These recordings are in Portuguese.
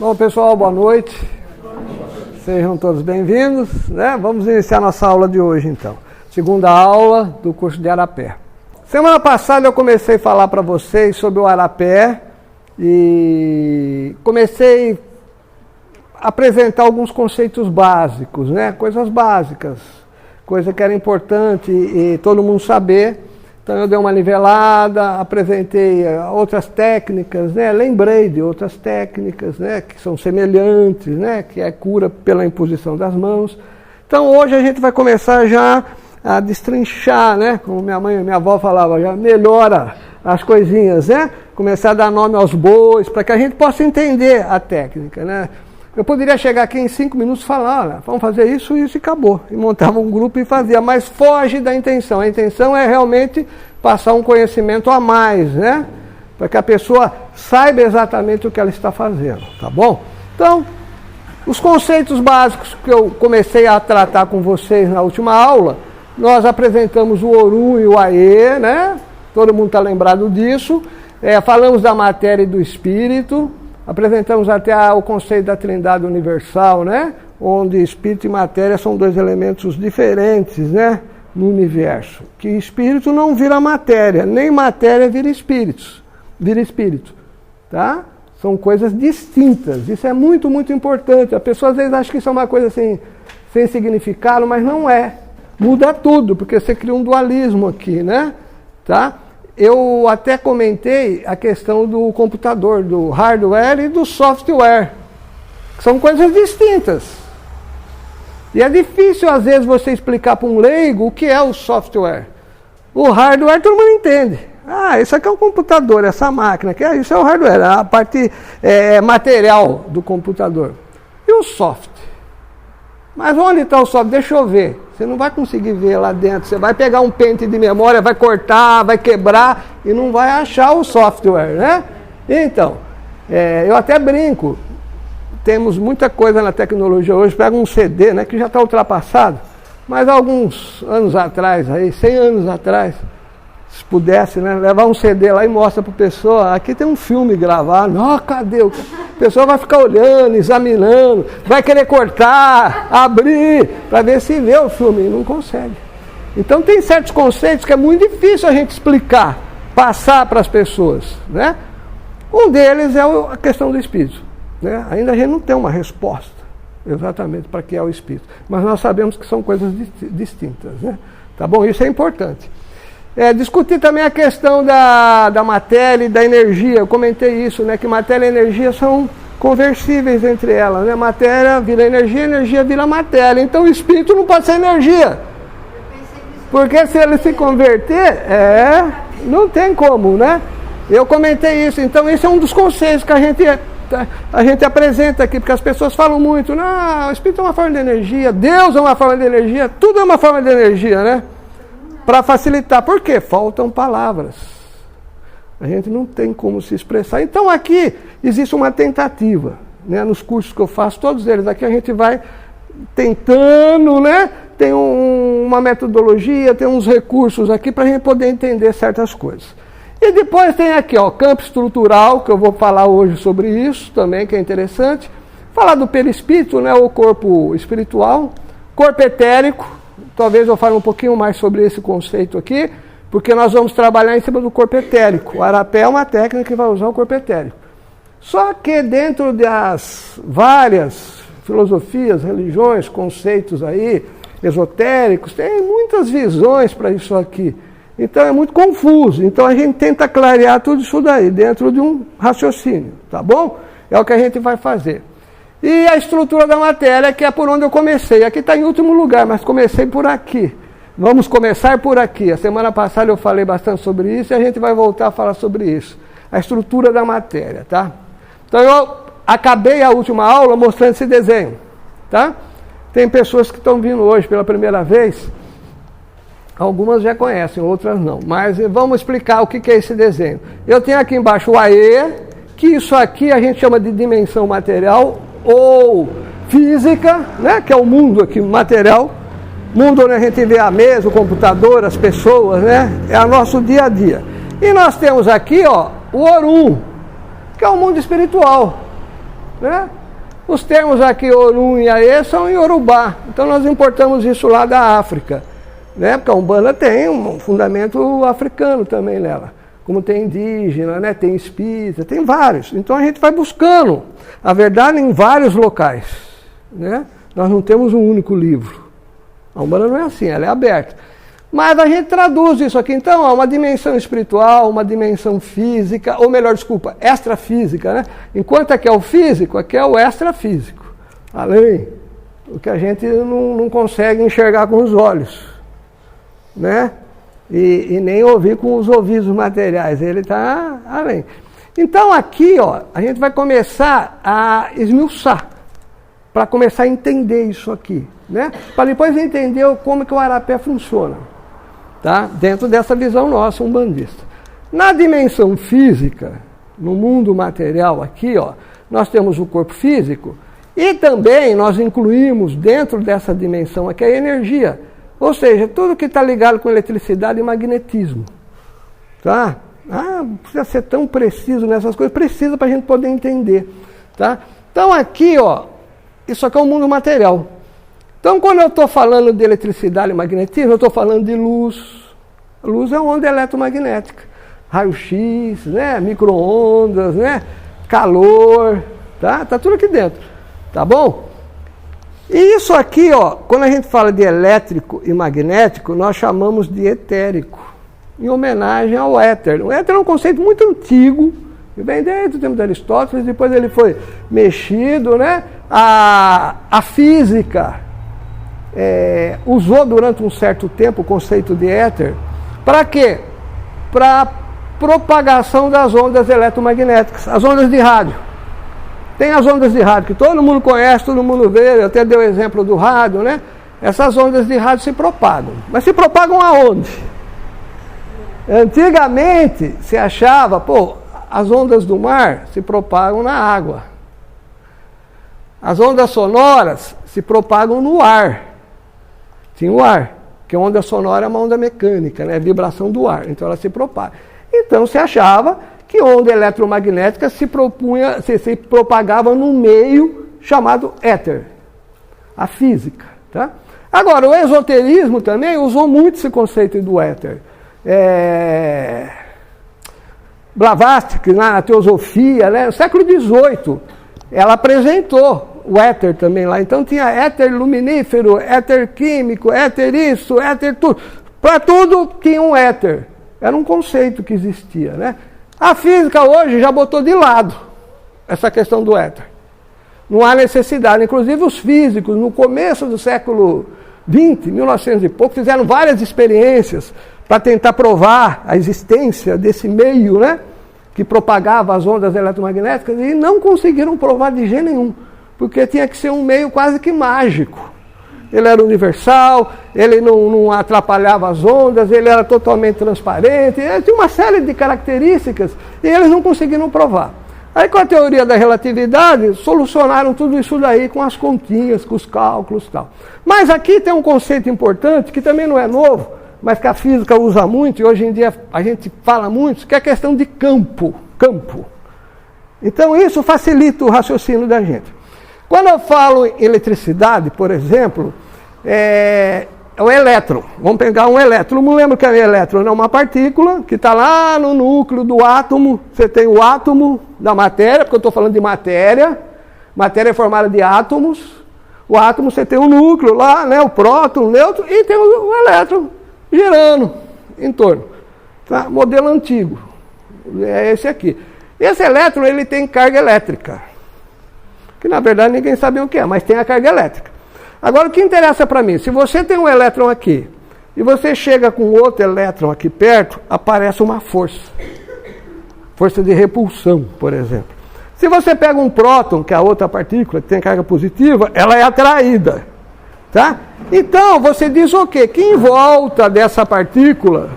Bom, pessoal, boa noite. Sejam todos bem-vindos, né? Vamos iniciar nossa aula de hoje, então. Segunda aula do curso de Arapé. Semana passada eu comecei a falar para vocês sobre o Arapé e comecei a apresentar alguns conceitos básicos, né? Coisas básicas, coisa que era importante e todo mundo saber. Então eu dei uma nivelada, apresentei outras técnicas, né? Lembrei de outras técnicas, né? Que são semelhantes, né? Que é cura pela imposição das mãos. Então hoje a gente vai começar já a destrinchar, né? Como minha mãe e minha avó falavam, já melhora as coisinhas, né? Começar a dar nome aos bois, para que a gente possa entender a técnica, né? Eu poderia chegar aqui em 5 minutos e falar, olha, vamos fazer isso e acabou. E montava um grupo e fazia, mas foge da intenção. A intenção é realmente passar um conhecimento a mais, né? Para que a pessoa saiba exatamente o que ela está fazendo, tá bom? Então, os conceitos básicos que eu comecei a tratar com vocês na última aula, nós apresentamos o Orum e o Aê, né? Todo mundo está lembrado disso. Falamos da matéria e do espírito. Apresentamos até o conceito da Trindade Universal, né? Onde espírito e matéria são dois elementos diferentes, né? No universo. Que espírito não vira matéria, nem matéria vira espírito, tá? São coisas distintas. Isso é muito, muito importante. A pessoa às vezes acha que isso é uma coisa assim, sem significado, mas não é. Muda tudo, porque você cria um dualismo aqui, né? Tá? Eu até comentei a questão do computador, do hardware e do software. São coisas distintas. E é difícil, às vezes, você explicar para um leigo o que é o software. O hardware todo mundo entende. Ah, isso aqui é um computador, essa máquina aqui, isso é o hardware, a parte material do computador. E o software? Mas onde está o software? Deixa eu ver. Você não vai conseguir ver lá dentro. Você vai pegar um pente de memória, vai cortar, vai quebrar e não vai achar o software, né? Então, eu até brinco. Temos muita coisa na tecnologia hoje. Pega um CD, né, que já está ultrapassado. Mas alguns anos atrás, aí, 100 anos atrás, se pudesse, né, levar um CD lá e mostra para a pessoa, aqui tem um filme gravado, cadê? A pessoa vai ficar olhando, examinando, vai querer cortar, abrir, para ver se vê o filme, e não consegue. Então tem certos conceitos que é muito difícil a gente explicar, passar para as pessoas, né? Um deles é a questão do espírito, né? Ainda a gente não tem uma resposta exatamente para que é o espírito, mas nós sabemos que são coisas distintas, né? Tá bom? Isso é importante. Discutir também a questão da matéria e da energia. Eu comentei isso, né? Que matéria e energia são conversíveis entre elas, né? Matéria vira energia, energia vira matéria. Então o espírito não pode ser energia. Porque se ele se converter, não tem como, né? Eu comentei isso. Então esse é um dos conceitos que a gente apresenta aqui, porque as pessoas falam muito, não, o espírito é uma forma de energia, Deus é uma forma de energia, tudo é uma forma de energia, né? Para facilitar. Por quê? Faltam palavras. A gente não tem como se expressar. Então aqui existe uma tentativa, né? Nos cursos que eu faço, todos eles aqui, a gente vai tentando, né? Tem uma metodologia, tem uns recursos aqui para a gente poder entender certas coisas. E depois tem aqui, campo estrutural, que eu vou falar hoje sobre isso também, que é interessante. Falar do perispírito, né? O corpo espiritual, corpo etérico. Talvez eu fale um pouquinho mais sobre esse conceito aqui, porque nós vamos trabalhar em cima do corpo etérico. O Arapé é uma técnica que vai usar o corpo etérico. Só que dentro das várias filosofias, religiões, conceitos aí, esotéricos, tem muitas visões para isso aqui. Então é muito confuso. Então a gente tenta clarear tudo isso daí, dentro de um raciocínio, tá bom? É o que a gente vai fazer. E a estrutura da matéria, que é por onde eu comecei. Aqui está em último lugar, mas comecei por aqui. Vamos começar por aqui. A semana passada eu falei bastante sobre isso e a gente vai voltar a falar sobre isso. A estrutura da matéria, tá? Então eu acabei a última aula mostrando esse desenho, tá? Tem pessoas que estão vindo hoje pela primeira vez. Algumas já conhecem, outras não. Mas vamos explicar o que é esse desenho. Eu tenho aqui embaixo o Aê, que isso aqui a gente chama de dimensão material, ou física, né, que é o mundo aqui, material, mundo onde a gente vê a mesa, o computador, as pessoas, né, é o nosso dia a dia. E nós temos aqui, o Orum, que é o mundo espiritual. né? Os termos aqui, Orum e Aê, são em Yorubá. Então nós importamos isso lá da África, né? Porque a Umbanda tem um fundamento africano também nela. Como tem indígena, né? Tem espírita, tem vários. Então a gente vai buscando a verdade em vários locais, né? Nós não temos um único livro. A Umbanda não é assim, ela é aberta. Mas a gente traduz isso aqui, então, a uma dimensão espiritual, uma dimensão física, ou melhor, desculpa, extrafísica, né? Enquanto aqui é o físico, aqui é o extrafísico. Além, o que a gente não consegue enxergar com os olhos, né? E nem ouvir com os ouvidos materiais, ele está além. Então aqui, ó, a gente vai começar a esmiuçar, para começar a entender isso aqui, né? Para depois entender como que o Arapé funciona, tá? Dentro dessa visão nossa, umbandista. Na dimensão física, no mundo material aqui, ó, nós temos o corpo físico e também nós incluímos dentro dessa dimensão aqui a energia. Ou seja, tudo que está ligado com eletricidade e magnetismo. Tá? Não precisa ser tão preciso nessas coisas, precisa para a gente poder entender. Tá? Então aqui, ó, isso aqui é o mundo material. Então quando eu estou falando de eletricidade e magnetismo, eu estou falando de luz. Luz é onda eletromagnética. Raio-x, né? Micro-ondas, né? Calor, tá? Tá tudo aqui dentro. Tá bom? E isso aqui, ó, quando a gente fala de elétrico e magnético, nós chamamos de etérico, em homenagem ao éter. O éter é um conceito muito antigo, que vem desde o tempo de Aristóteles, depois ele foi mexido, né? A física usou durante um certo tempo o conceito de éter. Para quê? Para propagação das ondas eletromagnéticas, as ondas de rádio. Tem as ondas de rádio que todo mundo conhece, todo mundo vê, eu até dei o exemplo do rádio, né? Essas ondas de rádio se propagam. Mas se propagam aonde? Antigamente se achava, as ondas do mar se propagam na água. As ondas sonoras se propagam no ar. Tinha o ar, porque a onda sonora é uma onda mecânica, né? É vibração do ar, então ela se propaga. Então se achava que onda eletromagnética se propagava num meio chamado éter, a física. Tá? Agora, o esoterismo também usou muito esse conceito do éter. Blavatsky, na teosofia, né? No século XVIII, ela apresentou o éter também lá. Então tinha éter luminífero, éter químico, éter isso, éter tudo. Para tudo tinha um éter. Era um conceito que existia, né? A física hoje já botou de lado essa questão do éter. Não há necessidade. Inclusive os físicos, no começo do século XX, 1900 e pouco, fizeram várias experiências para tentar provar a existência desse meio, né, que propagava as ondas eletromagnéticas, e não conseguiram provar de jeito nenhum, porque tinha que ser um meio quase que mágico. Ele era universal, ele não atrapalhava as ondas, ele era totalmente transparente, ele tinha uma série de características e eles não conseguiram provar. Aí com a teoria da relatividade, solucionaram tudo isso daí com as continhas, com os cálculos e tal. Mas aqui tem um conceito importante, que também não é novo, mas que a física usa muito, e hoje em dia a gente fala muito, que é a questão de campo. Então isso facilita o raciocínio da gente. Quando eu falo em eletricidade, por exemplo, é o elétron. Vamos pegar um elétron. Não lembro o que é elétron, é uma partícula que está lá no núcleo do átomo. Você tem o átomo da matéria, porque eu estou falando de matéria. Matéria é formada de átomos. O átomo você tem o núcleo lá, né, o próton, o nêutron, e tem o elétron girando em torno. Tá? Modelo antigo. É esse aqui. Esse elétron ele tem carga elétrica, que na verdade ninguém sabe o que é, mas tem a carga elétrica. Agora o que interessa para mim, se você tem um elétron aqui, e você chega com outro elétron aqui perto, aparece uma força. Força de repulsão, por exemplo. Se você pega um próton, que é a outra partícula, que tem carga positiva, ela é atraída. Tá? Então você diz o quê? Que em volta dessa partícula,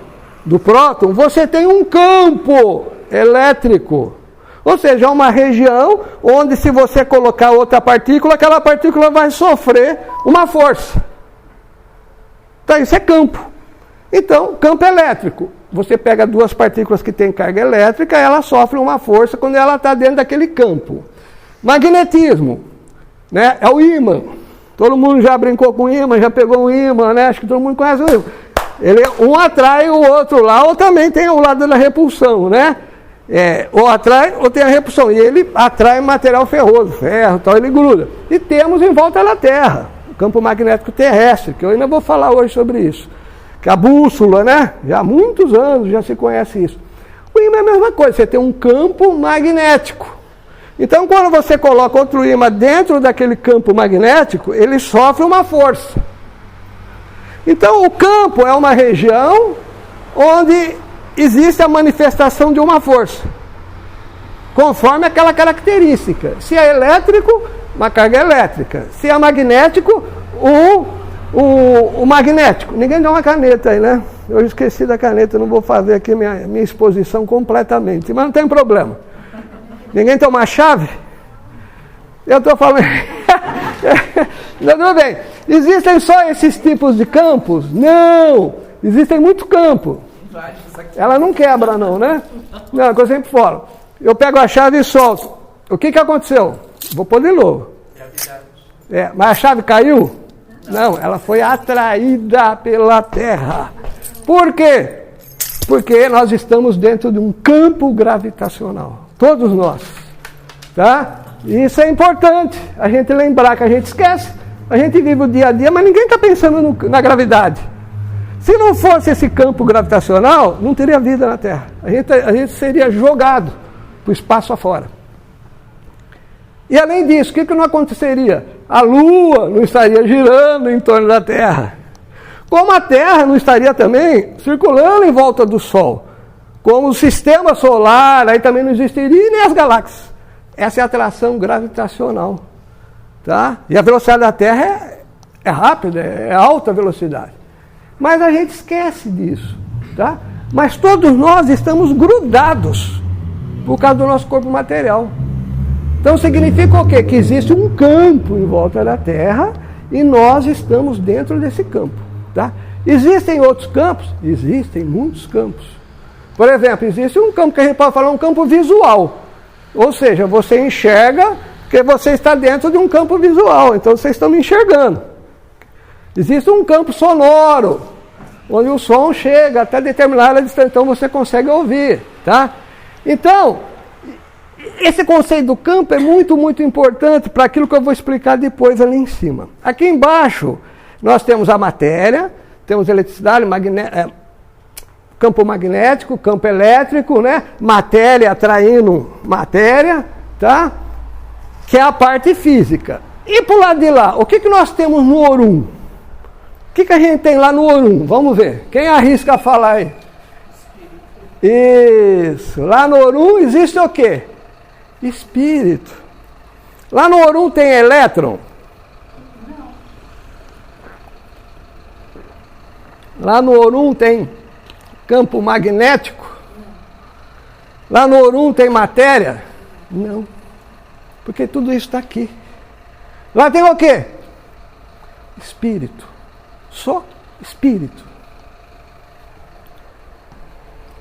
do próton, você tem um campo elétrico. Ou seja, uma região onde se você colocar outra partícula, aquela partícula vai sofrer uma força. Então isso é campo. Então, campo elétrico. Você pega duas partículas que têm carga elétrica, ela sofre uma força quando ela está dentro daquele campo. Magnetismo, né? É o ímã. Todo mundo já brincou com ímã, já pegou um ímã, né? Acho que todo mundo conhece o ímã. Um atrai o outro lá, ou também tem o lado da repulsão, né? Ou atrai ou tem a repulsão. E ele atrai material ferroso, ferro, tal, ele gruda. E temos em volta da Terra o campo magnético terrestre, que eu ainda vou falar hoje sobre isso. Que a bússola, né? Já há muitos anos já se conhece isso. O ímã é a mesma coisa, você tem um campo magnético. Então, quando você coloca outro ímã dentro daquele campo magnético, ele sofre uma força. Então, o campo é uma região onde existe a manifestação de uma força, conforme aquela característica. Se é elétrico, uma carga elétrica. Se é magnético, o magnético. Ninguém dá uma caneta aí, né? Eu esqueci da caneta, não vou fazer aqui minha exposição completamente, mas não tem problema. Ninguém tem uma chave? Eu estou falando... Tudo bem. Existem só esses tipos de campos? Não! Existem muito campo. Ela não quebra não, né? Não, é que eu sempre falo. Eu pego a chave e solto. O que aconteceu? Vou pôr de novo. Mas a chave caiu? Não, ela foi atraída pela Terra. Por quê? Porque nós estamos dentro de um campo gravitacional. Todos nós. Tá? E isso é importante. A gente lembrar que a gente esquece. A gente vive o dia a dia, mas ninguém está pensando na gravidade. Se não fosse esse campo gravitacional, não teria vida na Terra. A gente seria jogado para o espaço afora. E além disso, o que não aconteceria? A Lua não estaria girando em torno da Terra. Como a Terra não estaria também circulando em volta do Sol. Como o sistema solar, aí também não existiria, nem as galáxias. Essa é a atração gravitacional. Tá? E a velocidade da Terra é rápida, é alta velocidade. Mas a gente esquece disso. Tá? Mas todos nós estamos grudados por causa do nosso corpo material. Então significa o quê? Que existe um campo em volta da Terra e nós estamos dentro desse campo. Tá? Existem outros campos? Existem muitos campos. Por exemplo, existe um campo que a gente pode falar, um campo visual. Ou seja, você enxerga que você está dentro de um campo visual. Então vocês estão me enxergando. Existe um campo sonoro, onde o som chega até determinada distância, então você consegue ouvir. Tá? Então, esse conceito do campo é muito, muito importante para aquilo que eu vou explicar depois ali em cima. Aqui embaixo, nós temos a matéria, temos eletricidade, campo magnético, campo elétrico, né? Matéria atraindo matéria, tá? Que é a parte física. E pro lado de lá, o que nós temos no Orum? O que a gente tem lá no Orum? Vamos ver. Quem arrisca falar aí? Isso. Lá no Orum existe o quê? Espírito. Lá no Orum tem elétron? Lá no Orum tem campo magnético? Lá no Orum tem matéria? Não. Porque tudo isso está aqui. Lá tem o quê? Espírito. Só espírito.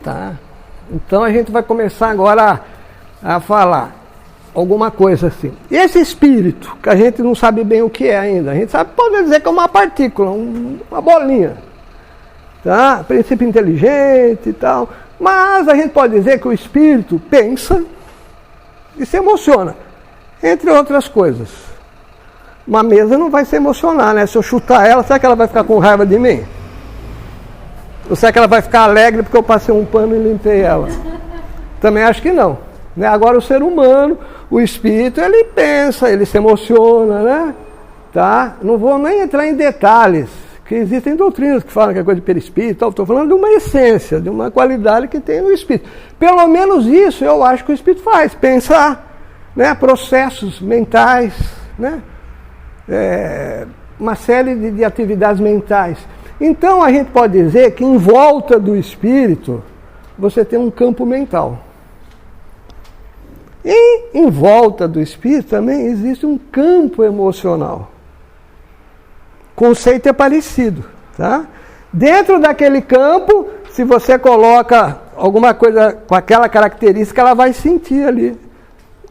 Tá? Então a gente vai começar agora a falar alguma coisa assim. E esse espírito, que a gente não sabe bem o que é ainda, a gente sabe, pode dizer que é uma partícula, uma bolinha. Tá? Princípio inteligente e tal. Mas a gente pode dizer que o espírito pensa e se emociona, entre outras coisas. Uma mesa não vai se emocionar, né? Se eu chutar ela, será que ela vai ficar com raiva de mim? Ou será que ela vai ficar alegre porque eu passei um pano e limpei ela? Também acho que não. Né? Agora o ser humano, o espírito, ele pensa, ele se emociona, né? Tá? Não vou nem entrar em detalhes, que existem doutrinas que falam que é coisa de perispírito, estou falando de uma essência, de uma qualidade que tem no espírito. Pelo menos isso eu acho que o espírito faz, pensar, né? Processos mentais, né? Uma série de atividades mentais. Então a gente pode dizer que em volta do espírito você tem um campo mental. E em volta do espírito também existe um campo emocional. O conceito é parecido. Tá? Dentro daquele campo, se você coloca alguma coisa com aquela característica, ela vai sentir ali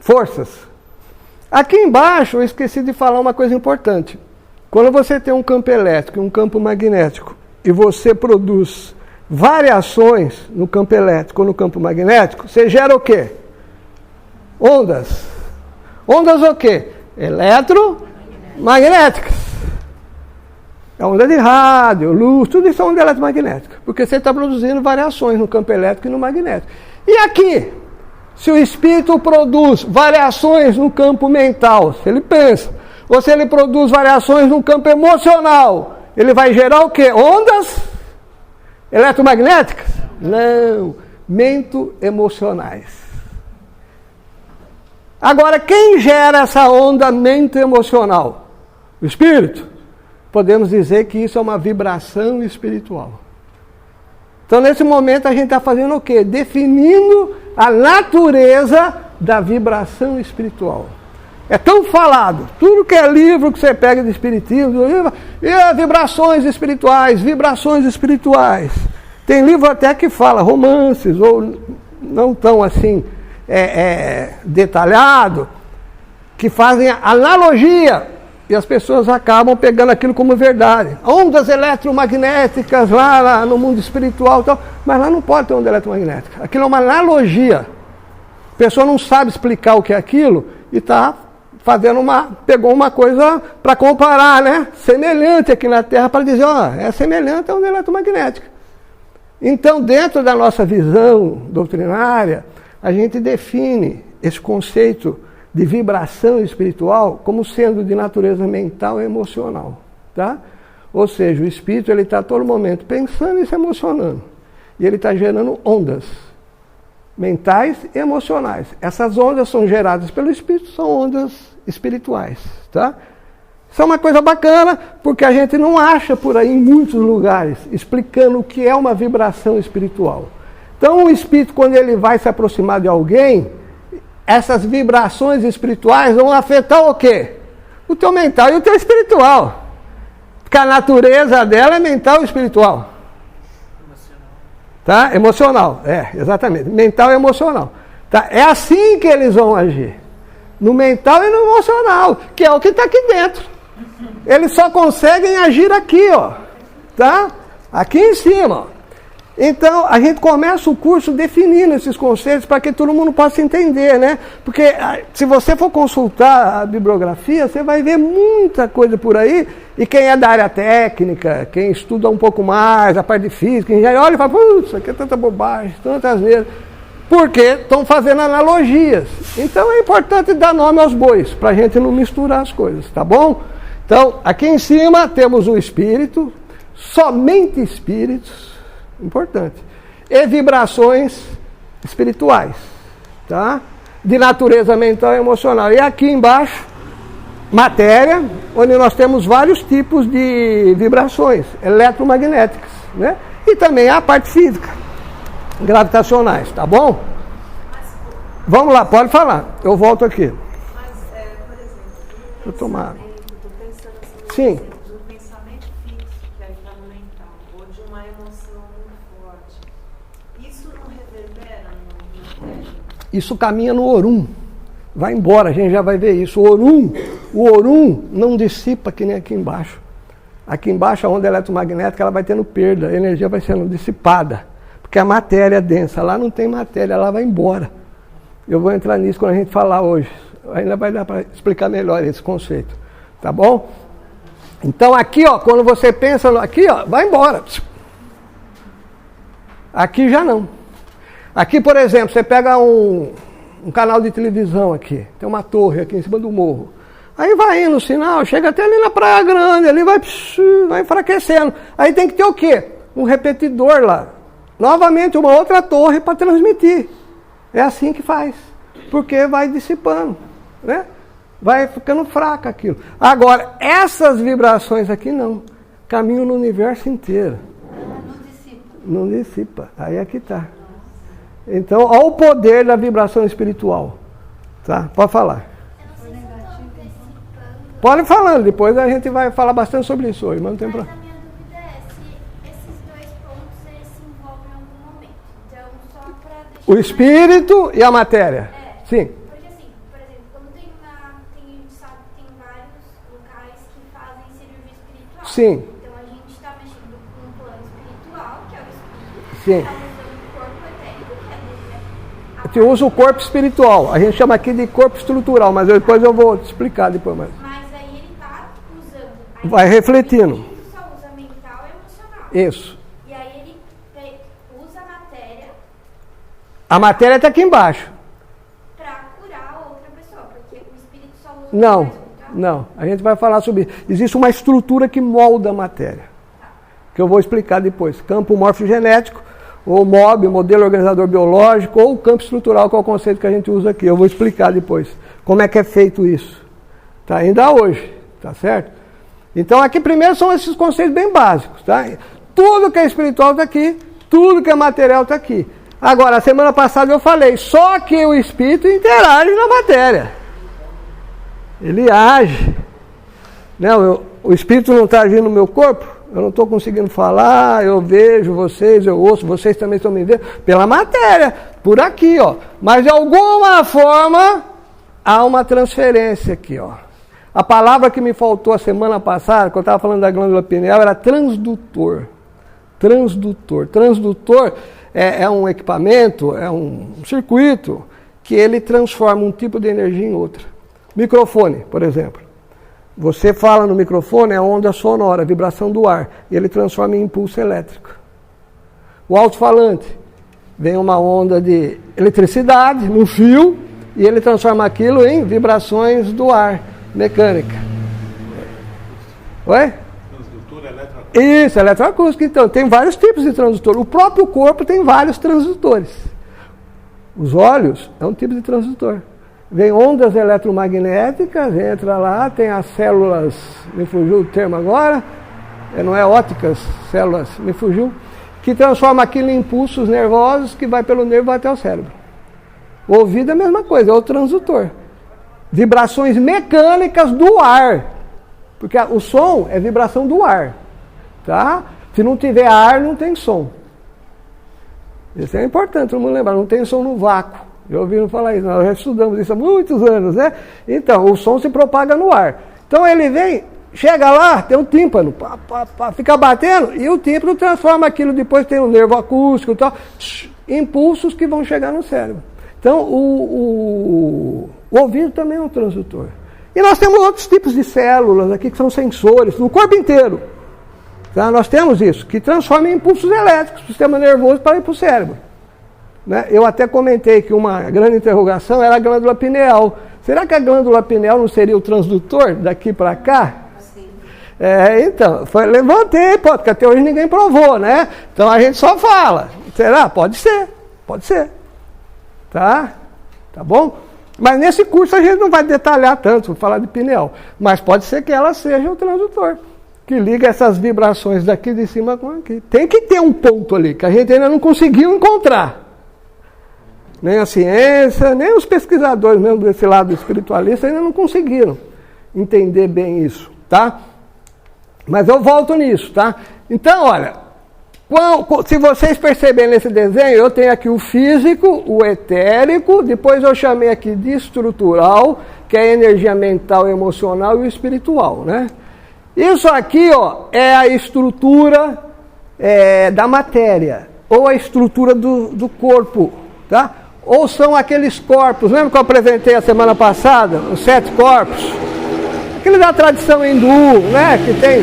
forças. Aqui embaixo eu esqueci de falar uma coisa importante. Quando você tem um campo elétrico e um campo magnético, e você produz variações no campo elétrico ou no campo magnético, você gera o quê? Ondas. Ondas o quê? Eletromagnéticas. É onda de rádio, luz, tudo isso é onda eletromagnética. Porque você está produzindo variações no campo elétrico e no magnético. E aqui, se o espírito produz variações no campo mental, se ele pensa, ou se ele produz variações no campo emocional, ele vai gerar o quê? Ondas eletromagnéticas? Não, mento-emocionais. Agora, quem gera essa onda mento-emocional? O espírito. Podemos dizer que isso é uma vibração espiritual. Então, nesse momento, a gente está fazendo o quê? Definindo a natureza da vibração espiritual. É tão falado, tudo que é livro que você pega de espiritismo, vibrações espirituais. Tem livro até que fala romances, ou não tão assim detalhado, que fazem analogia. E as pessoas acabam pegando aquilo como verdade. Ondas eletromagnéticas lá no mundo espiritual e tal. Mas lá não pode ter onda eletromagnética. Aquilo é uma analogia. A pessoa não sabe explicar o que é aquilo e está pegou uma coisa para comparar, né? Semelhante aqui na Terra, para dizer, é semelhante a onda eletromagnética. Então, dentro da nossa visão doutrinária, a gente define esse conceito de vibração espiritual como sendo de natureza mental e emocional, tá? Ou seja, o espírito ele está a todo momento pensando e se emocionando. E ele está gerando ondas mentais e emocionais. Essas ondas são geradas pelo espírito, são ondas espirituais, tá? Isso é uma coisa bacana, porque a gente não acha por aí em muitos lugares explicando o que é uma vibração espiritual. Então o espírito, quando ele vai se aproximar de alguém, essas vibrações espirituais vão afetar o quê? O teu mental e o teu espiritual. Porque a natureza dela é mental e espiritual. Tá? Emocional. Exatamente. Mental e emocional. Tá? É assim que eles vão agir. No mental e no emocional, que é o que está aqui dentro. Eles só conseguem agir aqui, ó. Tá? Aqui em cima, ó. Então, a gente começa o curso definindo esses conceitos para que todo mundo possa entender, né? Porque se você for consultar a bibliografia, você vai ver muita coisa por aí, e quem é da área técnica, quem estuda um pouco mais, a parte de física, engenharia, olha e fala, putz, isso aqui é tanta bobagem, tanta asneira, porque estão fazendo analogias. Então, é importante dar nome aos bois, para a gente não misturar as coisas, tá bom? Então, aqui em cima temos o espírito, somente espíritos, importante, e vibrações espirituais, tá? De natureza mental e emocional. E aqui embaixo, matéria, onde nós temos vários tipos de vibrações eletromagnéticas, né? E também a parte física, gravitacionais, tá bom? Vamos lá, pode falar, eu volto aqui. Mas, por exemplo, deixa eu tomar. Estou pensando assim, sim. Do pensamento fixo, que aí está no mental, ou de uma emoção muito forte, isso não reverbera no matéria? Isso caminha no Orum. Vai embora, a gente já vai ver isso. O Orum não dissipa que nem aqui embaixo. Aqui embaixo a onda eletromagnética ela vai tendo perda, a energia vai sendo dissipada. Porque a matéria é densa, lá não tem matéria, lá vai embora. Eu vou entrar nisso quando a gente falar hoje. Ainda vai dar para explicar melhor esse conceito. Tá bom? Então aqui, ó, quando você pensa aqui, ó, vai embora. Aqui já não. Aqui, por exemplo, você pega um canal de televisão aqui, tem uma torre aqui em cima do morro. Aí vai indo o sinal, chega até ali na Praia Grande, ali vai enfraquecendo. Aí tem que ter o quê? Um repetidor lá. Novamente uma outra torre para transmitir. É assim que faz. Porque vai dissipando, né? Vai ficando fraca aquilo. Agora, essas vibrações aqui não. Caminham no universo inteiro. Não dissipa. Aí é que está. Então, olha o poder da vibração espiritual. Tá? Pode falar. Pode ir falando, depois a gente vai falar bastante sobre isso hoje, mas não tem problema. A minha dúvida é se esses dois pontos eles se envolvem em algum momento. Então, só para deixar... O espírito e a matéria. É. Sim. Porque assim, por exemplo, quando tem Sim. Então a gente está mexendo com um plano espiritual, que é o espírito. Sim. Está usando o corpo etérico, que é dele. A gente usa o corpo espiritual. A gente chama aqui de corpo estrutural, mas depois eu vou te explicar depois mais. Mas aí ele está usando. Vai refletindo. O espírito só usa mental e emocional. Isso. E aí ele usa a matéria A matéria está aqui embaixo. para curar outra pessoa, porque o espírito só usa Não, o mais mental. não. A gente vai falar sobre isso. Existe uma estrutura que molda a matéria, que eu vou explicar depois. Campo morfogenético, ou MOB, modelo organizador biológico, ou campo estrutural, que é o conceito que a gente usa aqui. Eu vou explicar depois como é que é feito isso. Tá? Ainda hoje, tá certo? Então aqui primeiro são esses conceitos bem básicos. Tá? Tudo que é espiritual está aqui, tudo que é material está aqui. Agora, a semana passada eu falei, só que o espírito interage na matéria. Ele age. Não, o espírito não está agindo no meu corpo, eu não estou conseguindo falar, eu vejo vocês, eu ouço, vocês também estão me vendo, pela matéria, por aqui, ó. Mas de alguma forma, há uma transferência aqui, ó. A palavra que me faltou a semana passada, quando eu estava falando da glândula pineal, era transdutor. Transdutor. Transdutor é um equipamento, é um circuito que ele transforma um tipo de energia em outra. Microfone, por exemplo. Você fala no microfone, é onda sonora, vibração do ar, e ele transforma em impulso elétrico. O alto-falante vem uma onda de eletricidade no fio e ele transforma aquilo em vibrações do ar, mecânica. Oi? Transdutor eletroacústico. Isso, eletroacústico. Então, tem vários tipos de transdutor. O próprio corpo tem vários transdutores. Os olhos é um tipo de transdutor. Vem ondas eletromagnéticas, entra lá, tem as células, me fugiu o termo agora, não é óticas, células, me fugiu, que transforma aquilo em impulsos nervosos que vai pelo nervo até o cérebro. O ouvido é a mesma coisa, é o transdutor. Vibrações mecânicas do ar, porque o som é vibração do ar, tá? Se não tiver ar, não tem som. Isso é importante, todo mundo lembrar, não tem som no vácuo. Já ouviram falar isso? Nós já estudamos isso há muitos anos, né? Então, o som se propaga no ar. Então, ele vem, chega lá, tem um tímpano, fica batendo, e o tímpano transforma aquilo, depois tem um nervo acústico e tal, impulsos que vão chegar no cérebro. Então, o ouvido também é um transdutor. E nós temos outros tipos de células aqui, que são sensores, no corpo inteiro. Tá? Nós temos isso, que transforma em impulsos elétricos, o sistema nervoso para ir para o cérebro. Né? Eu até comentei que uma grande interrogação era a glândula pineal. Será que a glândula pineal não seria o transdutor daqui para cá? Sim. Então, levantei, porque até hoje ninguém provou, né? Então a gente só fala. Será? Pode ser, pode ser. Tá? Tá bom? Mas nesse curso a gente não vai detalhar tanto, vou falar de pineal. Mas pode ser que ela seja o transdutor, que liga essas vibrações daqui de cima com aqui. Tem que ter um ponto ali, que a gente ainda não conseguiu encontrar. Nem a ciência, nem os pesquisadores mesmo desse lado espiritualista ainda não conseguiram entender bem isso, tá? Mas eu volto nisso, tá? Então, olha, se vocês perceberem nesse desenho, eu tenho aqui o físico, o etérico, depois eu chamei aqui de estrutural, que é a energia mental, emocional e o espiritual, né? Isso aqui, ó, é a estrutura da matéria, ou a estrutura do corpo, tá? Ou são aqueles corpos, lembra que eu apresentei a semana passada, os 7 corpos? Aquele da tradição hindu, né? Que tem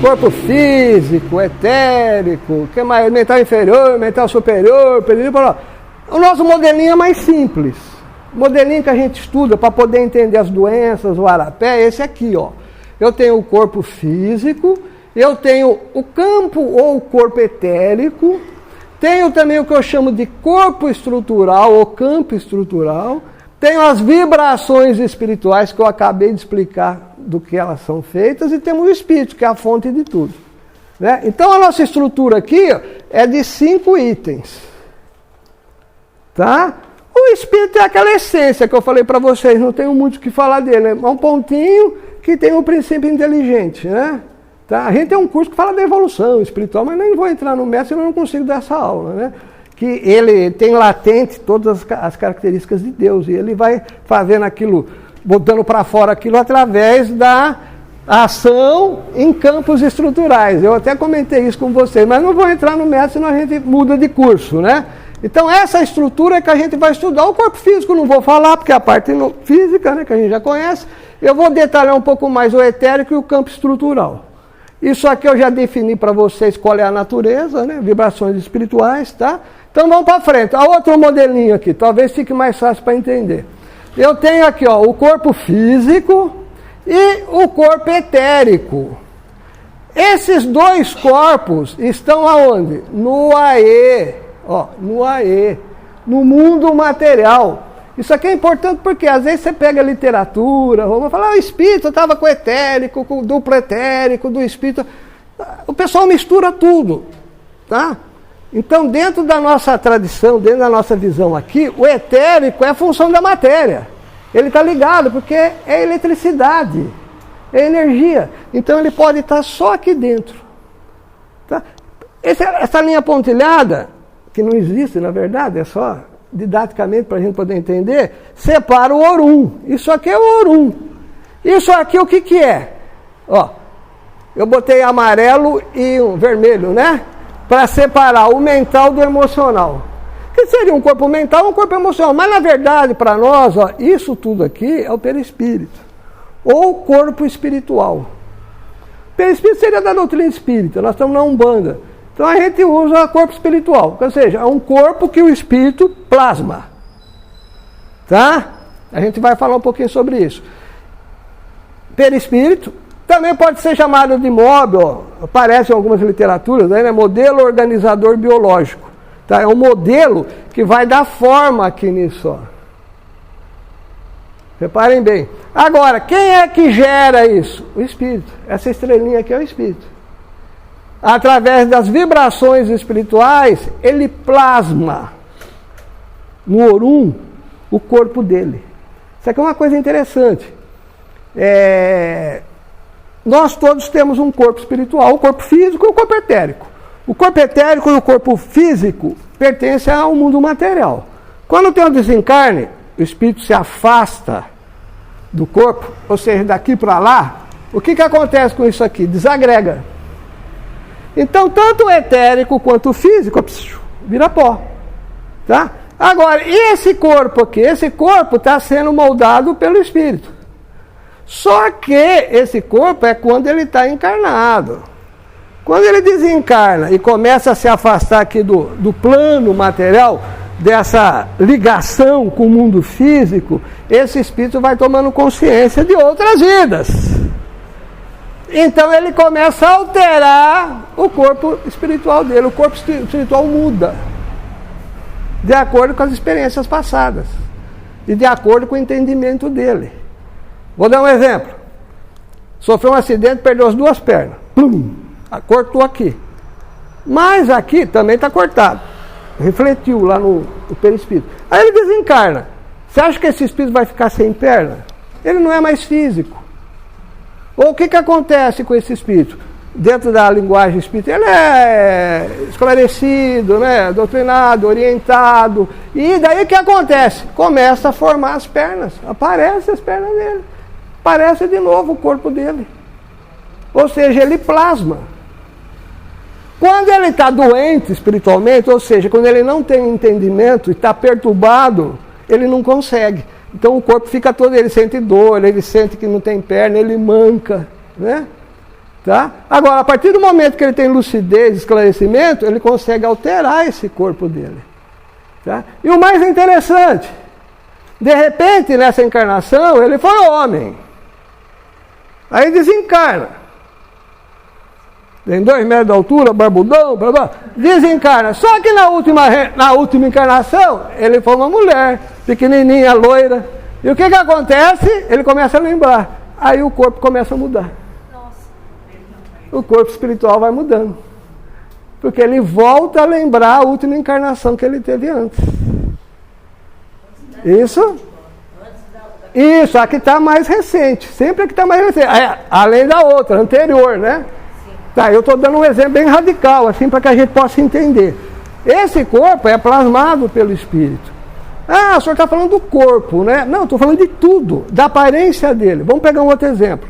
corpo físico, etérico, que é mais mental inferior, mental superior, o nosso modelinho é mais simples. O modelinho que a gente estuda para poder entender as doenças, o arapé, é esse aqui, ó. Eu tenho o corpo físico, eu tenho o campo ou o corpo etérico, tenho também o que eu chamo de corpo estrutural ou campo estrutural. Tenho as vibrações espirituais que eu acabei de explicar do que elas são feitas. E temos o espírito, que é a fonte de tudo. Né? Então a nossa estrutura aqui é de 5 itens. Tá? O espírito é aquela essência que eu falei para vocês. Não tenho muito o que falar dele. É um pontinho que tem um princípio inteligente. Né? Tá? A gente tem um curso que fala da evolução espiritual, mas nem vou entrar no método, senão eu não consigo dar essa aula, né? Que ele tem latente todas as características de Deus, e ele vai fazendo aquilo, botando para fora aquilo através da ação em campos estruturais. Eu até comentei isso com vocês, mas não vou entrar no método, senão a gente muda de curso, né? Então, essa estrutura é que a gente vai estudar. O corpo físico não vou falar, porque é a parte física, né, que a gente já conhece. Eu vou detalhar um pouco mais o etérico e o campo estrutural. Isso aqui eu já defini para vocês qual é a natureza, né? Vibrações espirituais, tá? Então, vamos para frente. A outro modelinho aqui, talvez fique mais fácil para entender. Eu tenho aqui, ó, o corpo físico e o corpo etérico. Esses dois corpos estão aonde? No AE, ó, no AE, no mundo material. Isso aqui é importante porque às vezes você pega a literatura, vamos falar, o espírito estava com o etérico, com o duplo etérico, do espírito. O pessoal mistura tudo, tá? Então, dentro da nossa tradição, dentro da nossa visão aqui, o etérico é a função da matéria. Ele está ligado porque é eletricidade, é energia. Então, ele pode estar só aqui dentro. Tá? Essa linha pontilhada, que não existe, na verdade, é só didaticamente para a gente poder entender, separa o Orum. Isso aqui é o Orum. Isso aqui o que é? Ó, eu botei amarelo e um vermelho, né? Para separar o mental do emocional. Que seria um corpo mental e um corpo emocional. Mas, na verdade, para nós, ó, isso tudo aqui é o perispírito. Ou corpo espiritual. O perispírito seria da doutrina espírita. Nós estamos na Umbanda. Então, a gente usa corpo espiritual. Ou seja, é um corpo que o espírito plasma. Tá? A gente vai falar um pouquinho sobre isso. Perispírito também pode ser chamado de MOB, ó, aparece em algumas literaturas, né? Modelo organizador biológico. Tá? É um modelo que vai dar forma aqui nisso. Ó. Reparem bem. Agora, quem é que gera isso? O espírito. Essa estrelinha aqui é o espírito. Através das vibrações espirituais, ele plasma no Orum o corpo dele. Isso aqui é uma coisa interessante. Nós todos temos um corpo espiritual, o corpo físico e o corpo etérico. O corpo etérico e o corpo físico pertencem ao mundo material. Quando tem um desencarne, o espírito se afasta do corpo, ou seja, daqui para lá, o que acontece com isso aqui? Desagrega. Então, tanto o etérico quanto o físico vira pó. Tá? Agora, e esse corpo aqui? Esse corpo está sendo moldado pelo espírito. Só que esse corpo é quando ele está encarnado. Quando ele desencarna e começa a se afastar aqui do plano material, dessa ligação com o mundo físico, esse espírito vai tomando consciência de outras vidas. Então ele começa a alterar o corpo espiritual dele. O corpo espiritual muda de acordo com as experiências passadas e de acordo com o entendimento dele. Vou dar um exemplo. Sofreu um acidente, perdeu as duas pernas. Plum, cortou aqui. Mas aqui também está cortado. Refletiu lá no perispírito. Aí ele desencarna. Você acha que esse espírito vai ficar sem perna? Ele não é mais físico. Ou o que acontece com esse espírito? Dentro da linguagem espírita, ele é esclarecido, né? Doutrinado, orientado. E daí o que acontece? Começa a formar as pernas. Aparecem as pernas dele. Aparece de novo o corpo dele. Ou seja, ele plasma. Quando ele está doente espiritualmente, ou seja, quando ele não tem entendimento e está perturbado, ele não consegue. Então o corpo fica todo, ele sente dor, ele sente que não tem perna, ele manca, né? Tá? Agora, a partir do momento que ele tem lucidez, esclarecimento, ele consegue alterar esse corpo dele. Tá? E o mais interessante, de repente, nessa encarnação, ele foi homem. Aí desencarna. Tem 2 metros de altura, barbudão, blá, blá, desencarna. Só que na última encarnação, ele foi uma mulher, pequenininha, loira. E o que acontece? Ele começa a lembrar. Aí o corpo começa a mudar. O corpo espiritual vai mudando. Porque ele volta a lembrar a última encarnação que ele teve antes. Isso, a que está mais recente. Sempre a que está mais recente. Além da outra, anterior, né? Tá, eu estou dando um exemplo bem radical, assim, para que a gente possa entender. Esse corpo é plasmado pelo espírito. Ah, o senhor está falando do corpo, né? Não, estou falando de tudo, da aparência dele. Vamos pegar um outro exemplo.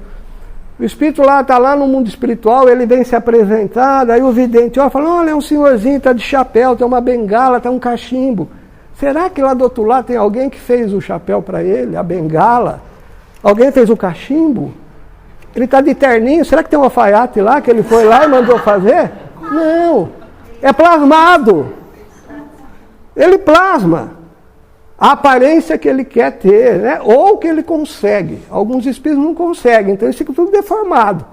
O espírito lá está lá no mundo espiritual, ele vem se apresentar, aí o vidente fala, olha, é um senhorzinho, está de chapéu, tem uma bengala, está um cachimbo. Será que lá do outro lado tem alguém que fez o chapéu para ele, a bengala? Alguém fez o cachimbo? Ele está de terninho, será que tem um alfaiate lá que ele foi lá e mandou fazer? Não, é plasmado. Ele plasma a aparência que ele quer ter, né? Ou que ele consegue. Alguns espíritos não conseguem, então isso fica tudo deformado.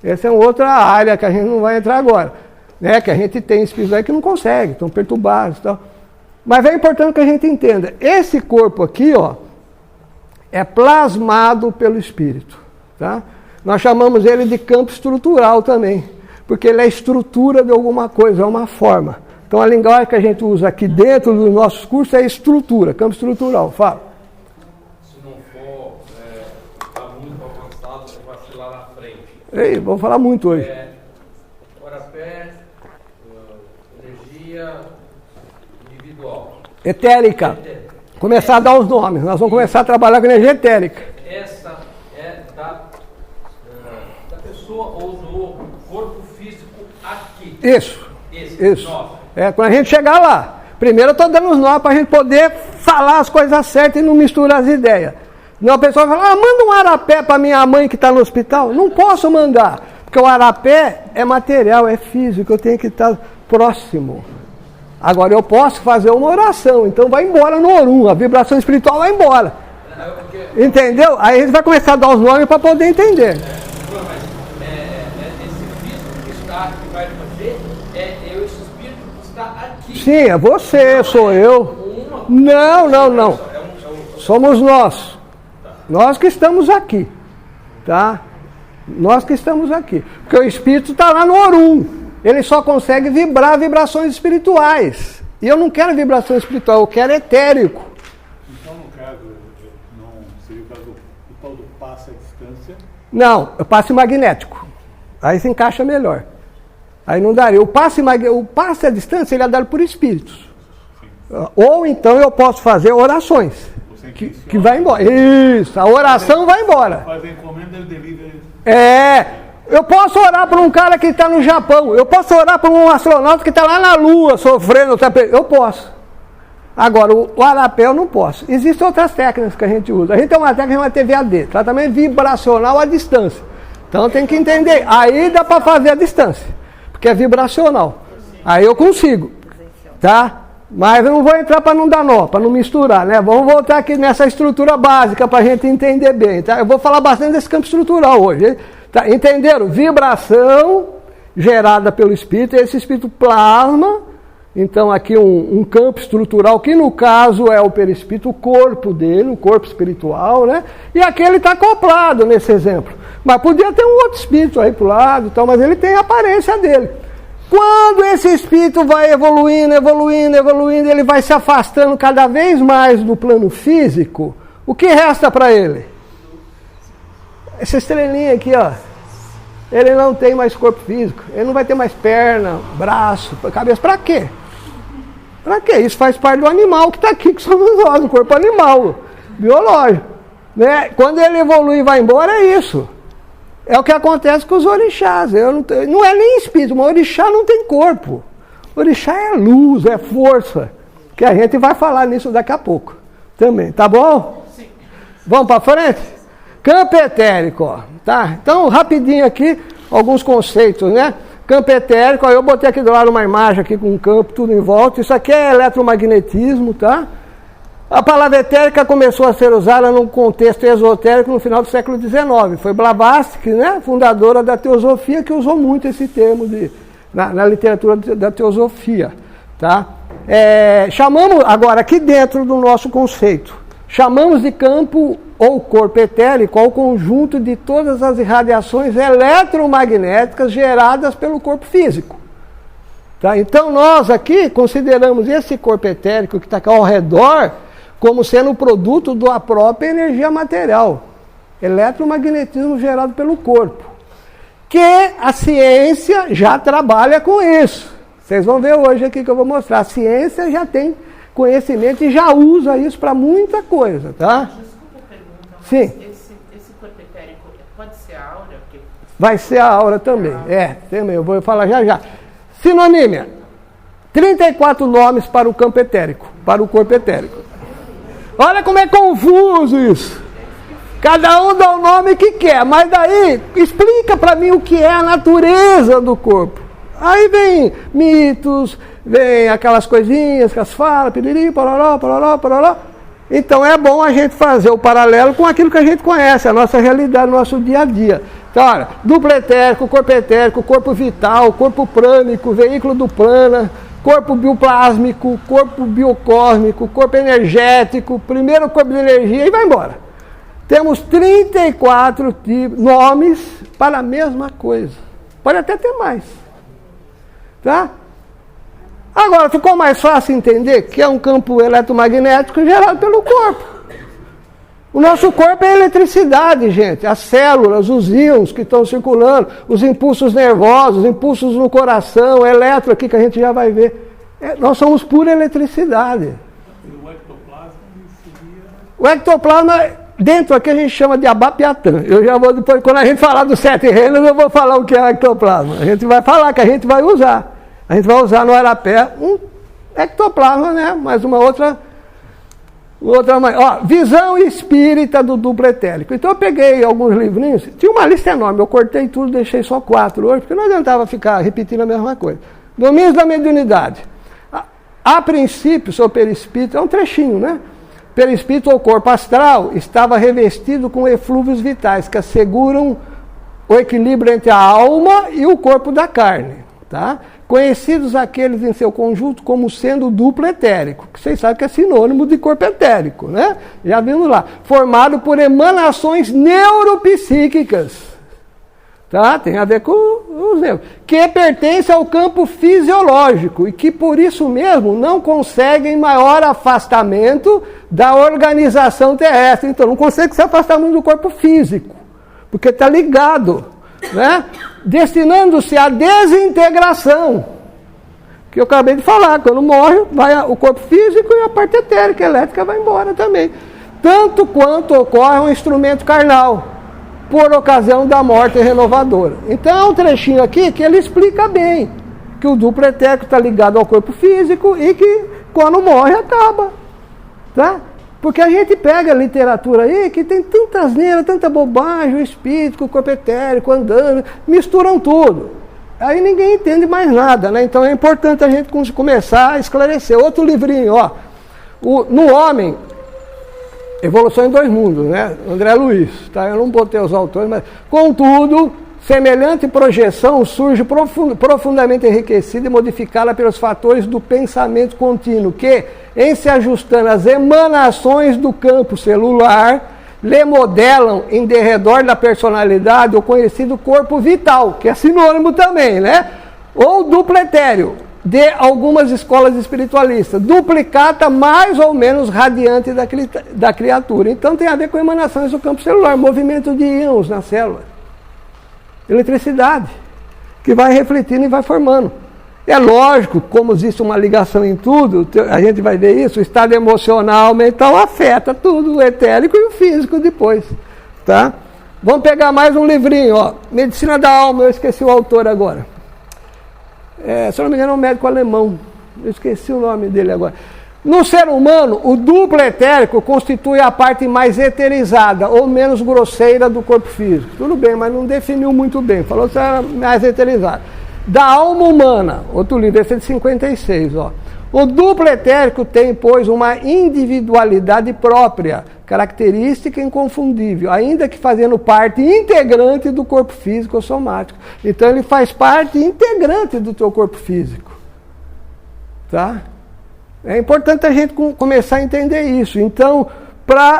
Essa é outra área que a gente não vai entrar agora. Né? Que a gente tem espíritos aí que não conseguem, estão perturbados e tal. Mas é importante que a gente entenda, esse corpo aqui, é plasmado pelo espírito. Tá? Nós chamamos ele de campo estrutural também, porque ele é estrutura de alguma coisa, é uma forma. Então a linguagem que a gente usa aqui dentro dos nossos cursos é estrutura, campo estrutural. Fala. Se não for muito avançado, você vai ser lá na frente. Ei, vamos falar muito hoje. Orapé, energia individual. Etérica. Começar a dar os nomes. Nós vamos começar a trabalhar com energia etérica. Essa é da pessoa ou do corpo físico aqui. Isso. Isso. Nossa. Quando a gente chegar lá. Primeiro eu estou dando os nomes para a gente poder falar as coisas certas e não misturar as ideias. Não, a pessoa fala, manda um arapé para minha mãe que está no hospital. Não posso mandar, porque o arapé é material, é físico, eu tenho que estar próximo. Agora eu posso fazer uma oração, então vai embora no Orum, a vibração espiritual vai embora. Entendeu? Aí a gente vai começar a dar os nomes para poder entender. Esse físico que está aqui vai fazer, esse espírito que está aqui. Sim, é você, sou eu. Não. Somos nós. Nós que estamos aqui. Tá? Nós que estamos aqui. Porque o espírito está lá no Orum. Ele só consegue vibrar vibrações espirituais. E eu não quero vibração espiritual, eu quero etérico. Então, no caso, não seria o caso do tal do passe à distância? Não, o passe magnético. Aí se encaixa melhor. Aí não daria. O passe à distância ele é dado por espíritos. Sim. Ou então eu posso fazer orações. Que vai embora. Isso, a oração vai embora. Fazer encomenda, ele delivery. Eu posso orar por um cara que está no Japão. Eu posso orar por um astronauta que está lá na Lua sofrendo. Eu posso. Agora, o arapé eu não posso. Existem outras técnicas que a gente usa. A gente tem uma técnica chamada TVAD, tratamento vibracional à distância. Então tem que entender. Aí dá para fazer a distância, porque é vibracional. Aí eu consigo. Tá? Mas eu não vou entrar para não dar nó, para não misturar, né? Vamos voltar aqui nessa estrutura básica para a gente entender bem. Tá? Eu vou falar bastante desse campo estrutural hoje. Tá? Entenderam? Vibração gerada pelo espírito, esse espírito plasma, então aqui um campo estrutural, que no caso é o perispírito, o corpo dele, o corpo espiritual, né? E aqui ele está acoplado nesse exemplo. Mas podia ter um outro espírito aí para o lado, tal, mas ele tem a aparência dele. Quando esse espírito vai evoluindo, ele vai se afastando cada vez mais do plano físico, o que resta para ele? Essa estrelinha aqui, ele não tem mais corpo físico, ele não vai ter mais perna, braço, cabeça, para quê? Para quê? Isso faz parte do animal que está aqui, que somos nós, o corpo animal, biológico. Né? Quando ele evolui e vai embora, é isso. É o que acontece com os orixás. Não é nem espírito, mas orixá não tem corpo. Orixá é luz, é força. Que a gente vai falar nisso daqui a pouco também, tá bom? Sim. Vamos para frente? Campo etérico, tá? Então, rapidinho aqui, alguns conceitos, né? Campo etérico, eu botei aqui do lado uma imagem aqui com um campo, tudo em volta. Isso aqui é eletromagnetismo, tá? A palavra etérica começou a ser usada num contexto esotérico no final do século XIX. Foi Blavatsky, né, fundadora da teosofia, que usou muito esse termo na literatura da teosofia. Tá? Chamamos, agora, aqui dentro do nosso conceito, chamamos de campo ou corpo etérico ao conjunto de todas as irradiações eletromagnéticas geradas pelo corpo físico. Tá? Então, nós aqui consideramos esse corpo etérico que está aqui ao redor como sendo o produto da própria energia material, eletromagnetismo gerado pelo corpo, que a ciência já trabalha com isso. Vocês vão ver hoje aqui que eu vou mostrar. A ciência já tem conhecimento e já usa isso para muita coisa, tá? Desculpa a pergunta, mas sim. Esse corpo etérico pode ser áurea? Porque Vai ser a aura também. Também, eu vou falar já. Sinonímia. 34 nomes para o campo etérico, para o corpo etérico. Olha como é confuso isso. Cada um dá o nome que quer, mas daí explica para mim o que é a natureza do corpo. Aí vem mitos, vem aquelas coisinhas que as falam, piriri, pororó, pororó, pororó. Então é bom a gente fazer o paralelo com aquilo que a gente conhece, a nossa realidade, o nosso dia a dia. Então, olha, duplo etérico, corpo vital, corpo prânico, veículo do prana, corpo bioplásmico, corpo biocósmico, corpo energético, primeiro corpo de energia e vai embora. Temos 34 nomes para a mesma coisa. Pode até ter mais. Tá? Agora, ficou mais fácil entender que é um campo eletromagnético gerado pelo corpo. O nosso corpo é eletricidade, gente. As células, os íons que estão circulando, os impulsos nervosos, os impulsos no coração, eletro aqui que a gente já vai ver. Nós somos pura eletricidade. O ectoplasma seria... O ectoplasma, dentro aqui a gente chama de Abapiatã. Eu já vou depois, quando a gente falar dos 7 reinos, eu vou falar o que é o ectoplasma. A gente vai falar que a gente vai usar. A gente vai usar no Arapé um ectoplasma, né? Mais uma outra visão espírita do duplo etérico. Então eu peguei alguns livrinhos, tinha uma lista enorme, eu cortei tudo, deixei só 4 hoje, porque não adiantava ficar repetindo a mesma coisa. Domínios da mediunidade. A princípio, seu perispírito, é um trechinho, né? Perispírito ou corpo astral estava revestido com eflúvios vitais que asseguram o equilíbrio entre a alma e o corpo da carne, tá? Conhecidos aqueles em seu conjunto como sendo duplo etérico, que vocês sabem que é sinônimo de corpo etérico, né? Já vimos lá. Formado por emanações neuropsíquicas, tá? Tem a ver com os neurônios, que pertence ao campo fisiológico e que por isso mesmo não conseguem maior afastamento da organização terrestre. Então não consegue se afastar muito do corpo físico, porque está ligado, né? Destinando-se à desintegração, que eu acabei de falar, quando morre, vai o corpo físico e a parte etérica, elétrica vai embora também. Tanto quanto ocorre um instrumento carnal, por ocasião da morte renovadora. Então é um trechinho aqui que ele explica bem que o duplo etérico está ligado ao corpo físico e que quando morre acaba, tá? Porque a gente pega a literatura aí que tem tanta asneira, tanta bobagem, o espírito, o corpo etérico, andando, misturam tudo. Aí ninguém entende mais nada, né? Então é importante a gente começar a esclarecer. Outro livrinho, ó. No Homem, Evolução em 2 Mundos, né? André Luiz, tá? Eu não botei os autores, mas... Contudo, semelhante projeção surge profundamente enriquecida e modificada pelos fatores do pensamento contínuo, que, em se ajustando às emanações do campo celular, lhe modelam em derredor da personalidade o conhecido corpo vital, que é sinônimo também, né? Ou duplo etéreo, de algumas escolas espiritualistas, duplicata mais ou menos radiante da criatura. Então tem a ver com emanações do campo celular, movimento de íons na célula. Eletricidade, que vai refletindo e vai formando. É lógico, como existe uma ligação em tudo, a gente vai ver isso, o estado emocional, mental, afeta tudo, o etérico e o físico depois, tá? Vamos pegar mais um livrinho, ó, Medicina da Alma, eu esqueci o autor agora. Se eu não me engano é um médico alemão, eu esqueci o nome dele agora. No ser humano, o duplo etérico constitui a parte mais eterizada ou menos grosseira do corpo físico. Tudo bem, mas não definiu muito bem. Falou que era mais eterizado. Da alma humana, outro livro, esse é de 56. Ó. O duplo etérico tem, pois, uma individualidade própria, característica inconfundível, ainda que fazendo parte integrante do corpo físico ou somático. Então ele faz parte integrante do teu corpo físico. Tá? É importante a gente começar a entender isso. Então,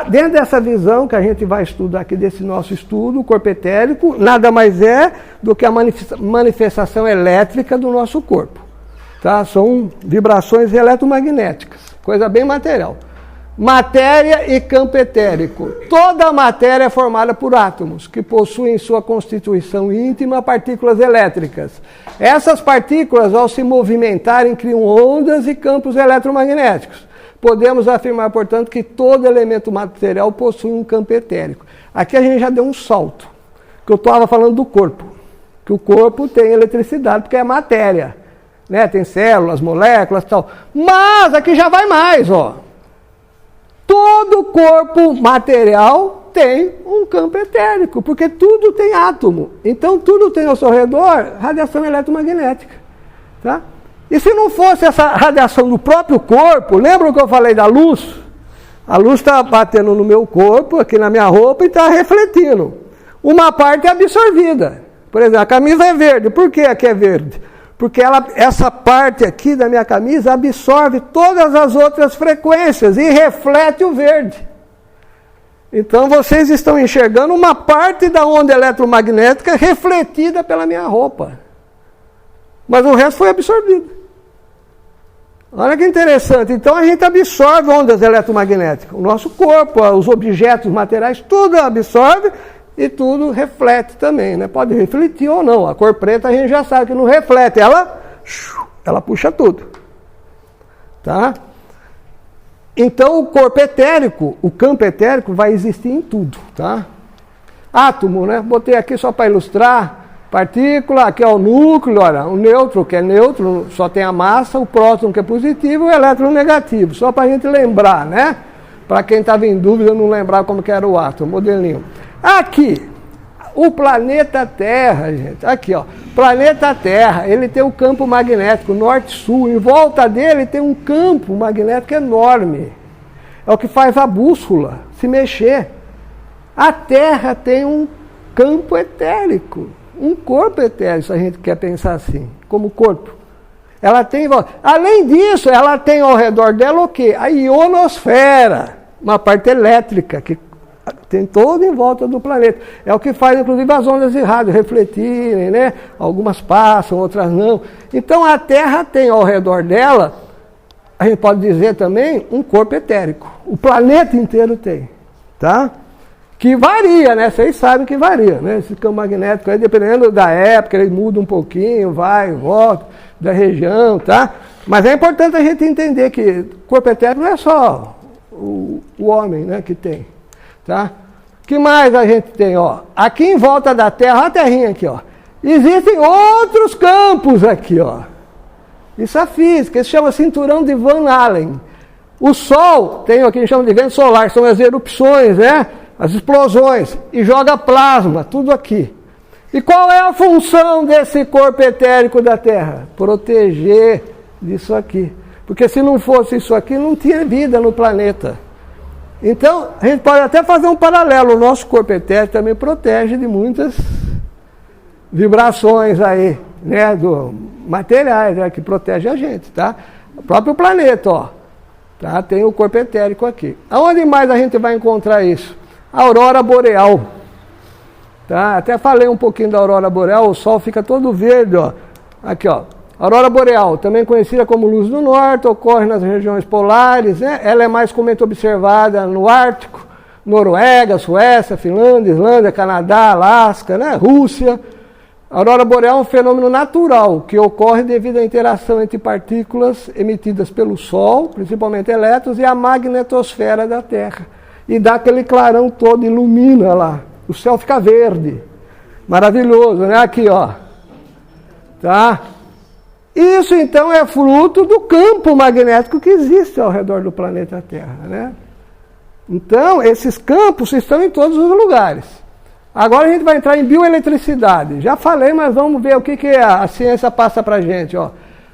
dentro dessa visão que a gente vai estudar aqui desse nosso estudo, o corpo etérico nada mais é do que a manifestação elétrica do nosso corpo. Tá? São vibrações eletromagnéticas, coisa bem material. Matéria e campo etérico. Toda a matéria é formada por átomos, que possuem em sua constituição íntima partículas elétricas. Essas partículas, ao se movimentarem, criam ondas e campos eletromagnéticos. Podemos afirmar, portanto, que todo elemento material possui um campo etérico. Aqui a gente já deu um salto. que eu estava falando do corpo. Que o corpo tem eletricidade, porque é matéria. Né? Tem células, moléculas e tal. Mas aqui já vai mais, ó. Todo corpo material tem um campo etérico, porque tudo tem átomo. Então tudo tem ao seu redor radiação eletromagnética. Tá? E se não fosse essa radiação do próprio corpo, lembra que eu falei da luz? A luz está batendo no meu corpo, aqui na minha roupa, e está refletindo. Uma parte é absorvida. Por exemplo, a camisa é verde. Por que aqui é verde? Porque essa parte aqui da minha camisa absorve todas as outras frequências e reflete o verde. Então vocês estão enxergando uma parte da onda eletromagnética refletida pela minha roupa. Mas o resto foi absorvido. Olha que interessante. Então a gente absorve ondas eletromagnéticas. O nosso corpo, os objetos materiais, tudo absorve e tudo reflete também, né? Pode refletir ou não. A cor preta a gente já sabe que não reflete. Ela puxa tudo. Tá? Então o corpo etérico, o campo etérico vai existir em tudo. Tá? Átomo, né? Botei aqui só para ilustrar. Partícula, aqui é o núcleo, olha, o nêutron, que é neutro, só tem a massa, o próton, que é positivo, e o elétron negativo. Só para a gente lembrar, né? Para quem estava em dúvida, não lembrar como que era o átomo, modelinho. Aqui, o planeta Terra, gente, aqui, ó, planeta Terra, ele tem um campo magnético norte-sul, em volta dele tem um campo magnético enorme. É o que faz a bússola se mexer. A Terra tem um campo etérico, um corpo etérico, se a gente quer pensar assim, como corpo. Ela tem, além disso, ela tem ao redor dela o quê? A ionosfera, uma parte elétrica que tem todo em volta do planeta. É o que faz, inclusive, as ondas de rádio refletirem, né? Algumas passam, outras não. Então, a Terra tem ao redor dela, a gente pode dizer também, um corpo etérico. O planeta inteiro tem, tá? Que varia, né? Vocês sabem que varia, né? Esse campo magnético aí, dependendo da época, ele muda um pouquinho, vai e volta, da região, tá? Mas é importante a gente entender que corpo etérico não é só o homem, né, que tem, tá? Que mais a gente tem, ó? Aqui em volta da Terra, olha a terrinha aqui, ó. Existem outros campos aqui, ó. Isso é física, isso chama cinturão de Van Allen. O Sol tem o que a gente chama de vento solar, são as erupções, né? As explosões, e joga plasma, tudo aqui. E qual é a função desse corpo etérico da Terra? Proteger disso aqui. Porque se não fosse isso aqui, não tinha vida no planeta. Então, a gente pode até fazer um paralelo. O nosso corpo etérico também protege de muitas vibrações aí, né, do materiais, né, que protege a gente, tá? O próprio planeta, ó. Tá? Tem o corpo etérico aqui. Aonde mais a gente vai encontrar isso? A aurora boreal. Tá? Até falei um pouquinho da aurora boreal, o sol fica todo verde, ó. Aqui, ó. Aurora boreal, também conhecida como luz do norte, ocorre nas regiões polares, né? Ela é mais comumente observada no Ártico, Noruega, Suécia, Finlândia, Islândia, Canadá, Alasca, né? Rússia. A aurora boreal é um fenômeno natural que ocorre devido à interação entre partículas emitidas pelo Sol, principalmente elétrons, e a magnetosfera da Terra. E dá aquele clarão todo, ilumina lá. O céu fica verde. Maravilhoso, né? Aqui, ó. Tá? Isso, então, é fruto do campo magnético que existe ao redor do planeta Terra, né? Então, esses campos estão em todos os lugares. Agora a gente vai entrar em bioeletricidade. Já falei, mas vamos ver o que a ciência passa para a gente, ó.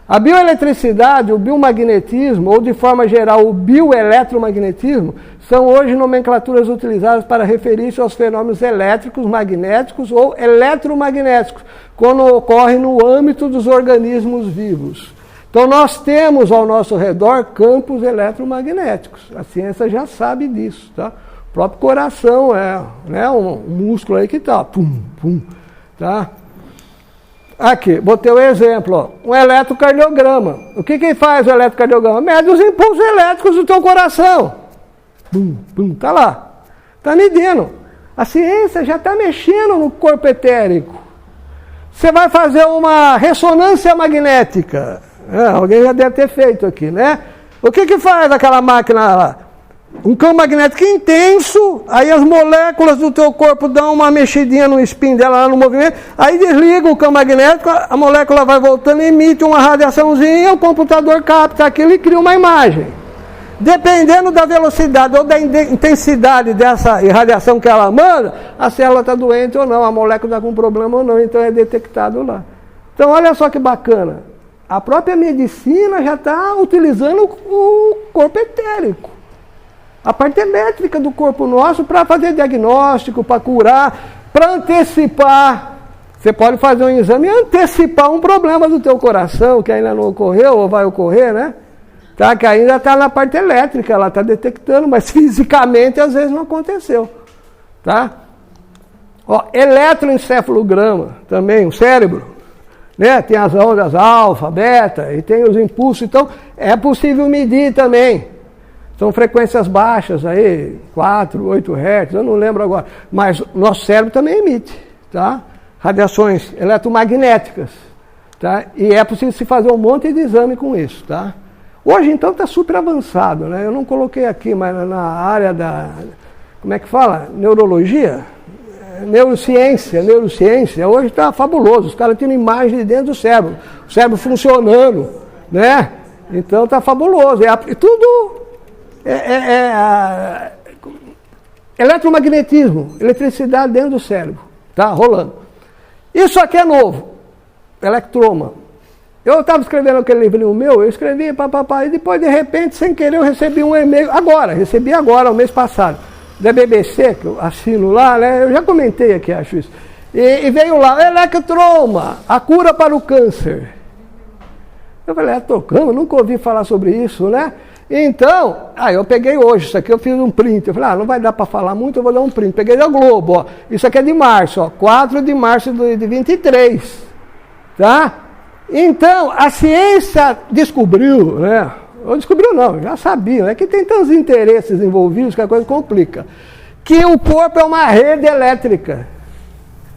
A bioeletricidade, o biomagnetismo, ou de forma geral o bioeletromagnetismo, são hoje nomenclaturas utilizadas para referir-se aos fenômenos elétricos, magnéticos ou eletromagnéticos, quando ocorrem no âmbito dos organismos vivos. Então nós temos ao nosso redor campos eletromagnéticos. A ciência já sabe disso, tá? O próprio coração é, né, um músculo aí que tá, pum, pum, tá? Aqui, botei o exemplo, ó, um eletrocardiograma. O que faz o eletrocardiograma? Mede os impulsos elétricos do teu coração. Bum, bum, tá lá. Tá medindo. A ciência já está mexendo no corpo etérico. Você vai fazer uma ressonância magnética. Alguém já deve ter feito aqui, né? O que faz aquela máquina lá? Um campo magnético intenso, aí as moléculas do teu corpo dão uma mexidinha no spin dela lá no movimento, aí desliga o campo magnético, a molécula vai voltando, emite uma radiaçãozinha, o computador capta aquilo e cria uma imagem. Dependendo da velocidade ou da intensidade dessa irradiação que ela manda, a célula está doente ou não, a molécula está com problema ou não, então é detectado lá. Então olha só que bacana, a própria medicina já está utilizando o corpo etérico. A parte elétrica do corpo nosso para fazer diagnóstico, para curar, para antecipar. Você pode fazer um exame e antecipar um problema do teu coração, que ainda não ocorreu ou vai ocorrer, né? Tá? Que ainda está na parte elétrica, ela está detectando, mas fisicamente às vezes não aconteceu. Tá? Ó, eletroencefalograma também, o cérebro. Né? Tem as ondas alfa, beta, e tem os impulsos, então é possível medir também. São frequências baixas aí, 4, 8 Hz, eu não lembro agora. Mas nosso cérebro também emite, tá? Radiações eletromagnéticas, tá? E é possível se fazer um monte de exame com isso, tá? Hoje então está super avançado, né? Eu não coloquei aqui, mas na área da, como é que fala? Neurologia? Neurociência, hoje está fabuloso. Os caras têm imagem de dentro do cérebro, o cérebro funcionando, né? Então está fabuloso. E tudo... eletromagnetismo, eletricidade dentro do cérebro, tá rolando. Isso aqui é novo, electroma. Eu estava escrevendo aquele livrinho meu, eu escrevi, e depois de repente, sem querer, eu recebi um e-mail, recebi agora, o mês passado, da BBC, que eu assino lá, né? Eu já comentei aqui, acho isso. E veio lá, electroma, a cura para o câncer. Eu falei, tocamos, nunca ouvi falar sobre isso, né? Então, eu peguei hoje, isso aqui eu fiz um print, eu falei, não vai dar para falar muito, eu vou dar um print. Peguei da Globo, ó, isso aqui é de março, ó, 4 de março de 23, tá? Então, a ciência descobriu, né? Ou descobriu não, já sabia, é que tem tantos interesses envolvidos que a coisa complica, que o corpo é uma rede elétrica,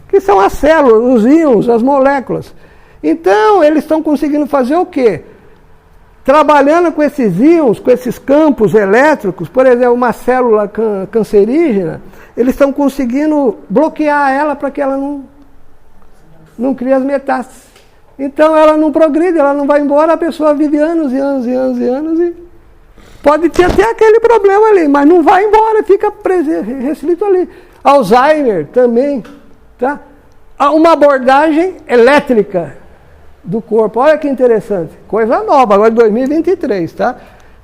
que são as células, os íons, as moléculas. Então, eles estão conseguindo fazer o quê? Trabalhando com esses íons, com esses campos elétricos, por exemplo, uma célula cancerígena, eles estão conseguindo bloquear ela para que ela não crie as metástases. Então ela não progride, ela não vai embora, a pessoa vive anos e anos e anos e anos e pode ter até aquele problema ali, mas não vai embora, fica restrito ali. Alzheimer também, tá? Uma abordagem elétrica do corpo, olha que interessante, coisa nova, agora de 2023, tá?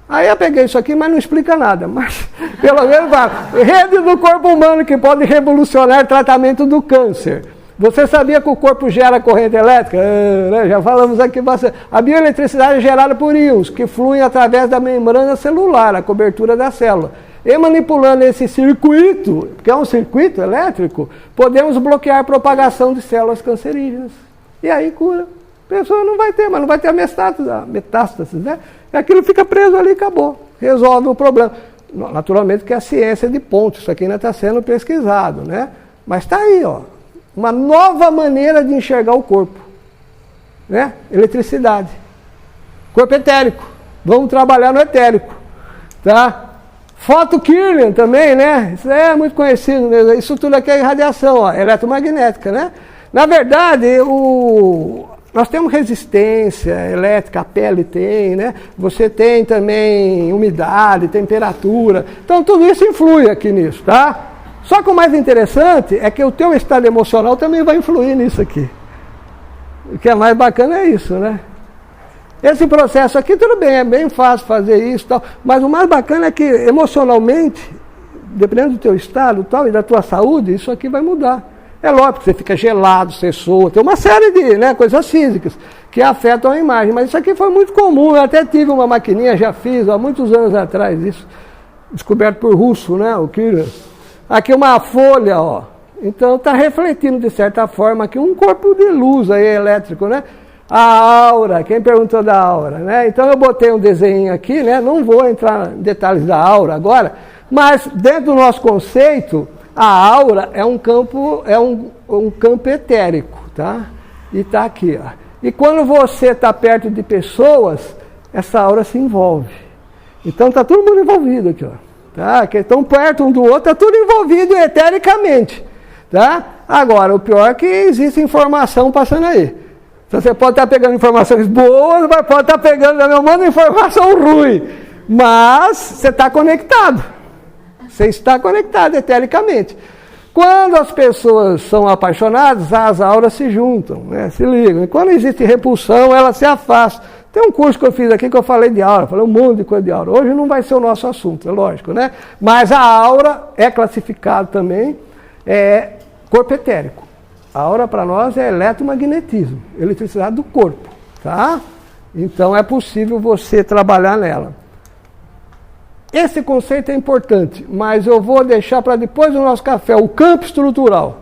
Aí eu peguei isso aqui, mas não explica nada, mas pelo menos rede do corpo humano que pode revolucionar o tratamento do câncer. Você sabia que o corpo gera corrente elétrica? Né? Já falamos aqui bastante. A bioeletricidade é gerada por íons, que fluem através da membrana celular, a cobertura da célula. E manipulando esse circuito, que é um circuito elétrico, podemos bloquear a propagação de células cancerígenas. E aí cura. A pessoa não vai ter, mas não vai ter a metástase, né? E aquilo fica preso ali e acabou. Resolve o problema. Naturalmente que a ciência é de ponto, isso aqui ainda está sendo pesquisado, né? Mas está aí, ó. Uma nova maneira de enxergar o corpo, né? Eletricidade, corpo etérico, vamos trabalhar no etérico, tá? Foto-Kirlian também, né? Isso é muito conhecido, né? Isso tudo aqui é radiação, ó, eletromagnética, né? Na verdade, nós temos resistência elétrica, a pele tem, né? Você tem também umidade, temperatura, então tudo isso influi aqui nisso, tá? Só que o mais interessante é que o teu estado emocional também vai influir nisso aqui. O que é mais bacana é isso, né? Esse processo aqui, tudo bem, é bem fácil fazer isso e tal, mas o mais bacana é que emocionalmente, dependendo do teu estado tal, e da tua saúde, isso aqui vai mudar. É lógico que você fica gelado, você soa, tem uma série de coisas físicas que afetam a imagem, mas isso aqui foi muito comum, eu até tive uma maquininha, já fiz há muitos anos atrás isso, descoberto por russo, né, o Kirlian. Aqui uma folha, ó. Então está refletindo de certa forma aqui um corpo de luz aí elétrico, né? A aura, quem perguntou da aura, né? Então eu botei um desenho aqui, né? Não vou entrar em detalhes da aura agora, mas dentro do nosso conceito, a aura é um campo, um campo etérico, tá? E está aqui, ó. E quando você está perto de pessoas, essa aura se envolve. Então está todo mundo envolvido aqui, ó. tá? Que estão perto um do outro, é tudo envolvido etericamente, tá? Agora, o pior é que existe informação passando aí. Então, você pode estar pegando informações boas, mas pode estar pegando um monte de informação ruim. Mas você está conectado. Você está conectado etericamente. Quando as pessoas são apaixonadas, as auras se juntam, né? Se ligam. E quando existe repulsão, elas se afastam. Tem um curso que eu fiz aqui que eu falei de aura, falei um monte de coisa de aura. Hoje não vai ser o nosso assunto, é lógico, né? Mas a aura é classificada também, corpo etérico. A aura para nós é eletromagnetismo, eletricidade do corpo, tá? Então é possível você trabalhar nela. Esse conceito é importante, mas eu vou deixar para depois do nosso café o campo estrutural.